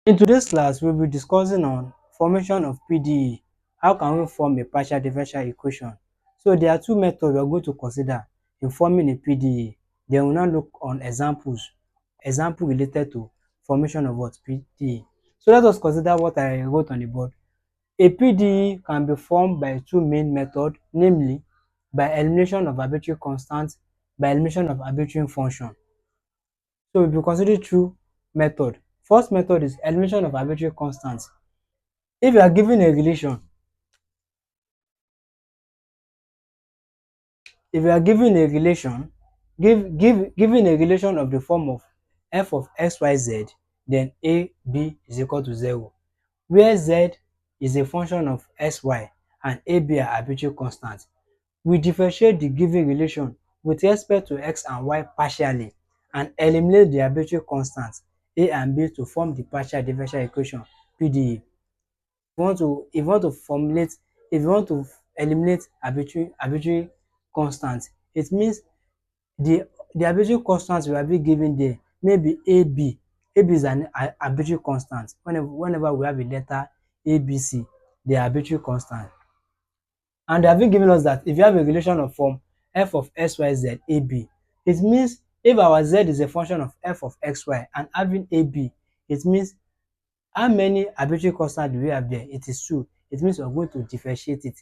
In today's class, we'll be discussing on formation of PDE. How can we form a partial differential equation? So there are two methods we are going to consider in forming a PDE. Then we'll now look on example related to formation of what PDE. So let us consider what I wrote on the board. A PDE can be formed by two main methods, namely by elimination of arbitrary constants, by elimination of arbitrary function. So we will consider two methods. First method is elimination of arbitrary constants. If you are given a relation, if you are given a relation, given a relation of the form of f of xyz, then a b is equal to 0, where z is a function of sy and a b are arbitrary constants. We differentiate the given relation with respect to x and y partially and eliminate the arbitrary constants a and b to form the partial differential equation PDE. If you want to eliminate arbitrary constants, it means the arbitrary constants we have been given there, maybe AB is an arbitrary constant. Whenever we have a letter ABC, they are arbitrary constant. And they have been giving us that if you have a relation of form f of xyz AB, it means if our z is a function of f of xy and having AB, it means how many arbitrary constants do we have there? It is 2. It means we are going to differentiate it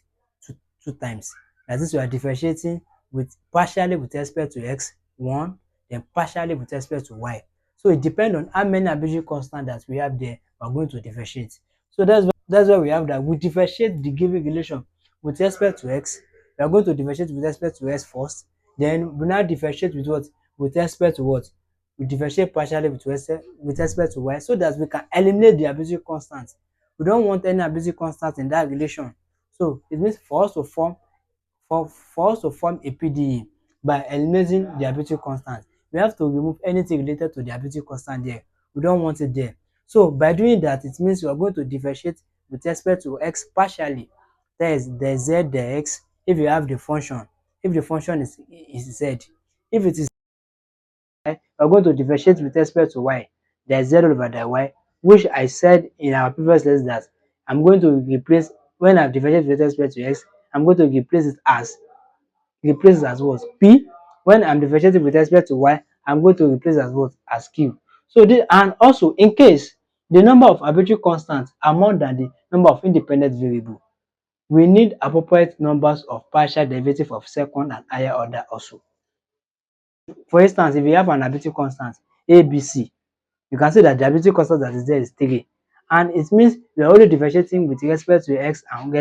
two times. That is, we are differentiating with partially with respect to x, 1, then partially with respect to y. So it depends on how many arbitrary constants that we have there, we are going to differentiate. So that's why we have that. We differentiate the given relation with respect to x. We are going to differentiate with respect to x first. Then we now differentiate with what? With respect to what? We differentiate partially with respect to y so that we can eliminate the arbitrary constants. We don't want any arbitrary constants in that relation. So it means for us to form a PDE by eliminating the arbitrary constant, we have to remove anything related to the arbitrary constant there. We don't want it there. So by doing that, it means we are going to differentiate with respect to x partially. There is the z, the x, if you have the function. If the function is z, if it is y, we are going to differentiate with respect to y. There is z over the y, which I said in our previous lesson that I'm going to replace, when I differentiate with respect to x, I'm going to replace it as what? P. When I'm differentiating with respect to y, I'm going to replace as what? As Q. So this, and also in case the number of arbitrary constants are more than the number of independent variables, we need appropriate numbers of partial derivative of second and higher order also. For instance, if you have an arbitrary constant ABC, you can see that the arbitrary constant that is there is 3. And it means we are only differentiating with respect to x and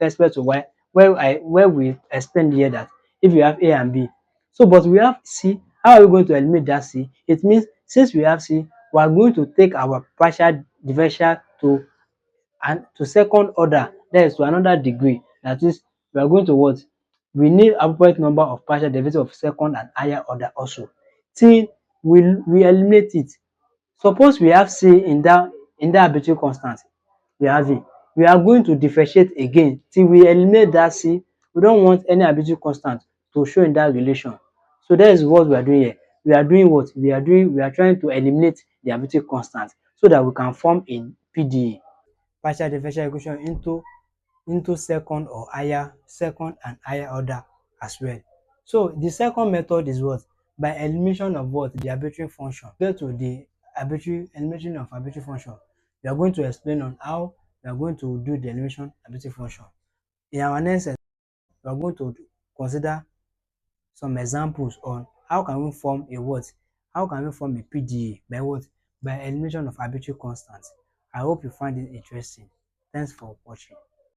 respect to y, where we explained here that if you have A and B. So but we have C, how are we going to eliminate that C? It means since we have C, we are going to take our partial differential to second order, that is to another degree. That is, we are going to what? We need appropriate number of partial derivative of second and higher order also till we eliminate it. Suppose we have C in that arbitrary constant, we have it. We are going to differentiate again till we eliminate that C. We don't want any arbitrary constant to show in that relation. So that is what we are doing here. We are doing what? We are trying to eliminate the arbitrary constant so that we can form a PDE, partial differential equation, into second and higher order as well. So the second method is what? By elimination of what? The arbitrary function. Get to the elimination of arbitrary function. We are going to explain on how we are going to do the elimination of arbitrary function. In our next session, we are going to consider some examples on how can we form a what? How can we form a PDE by what? By elimination of arbitrary constants. I hope you find it interesting. Thanks for watching.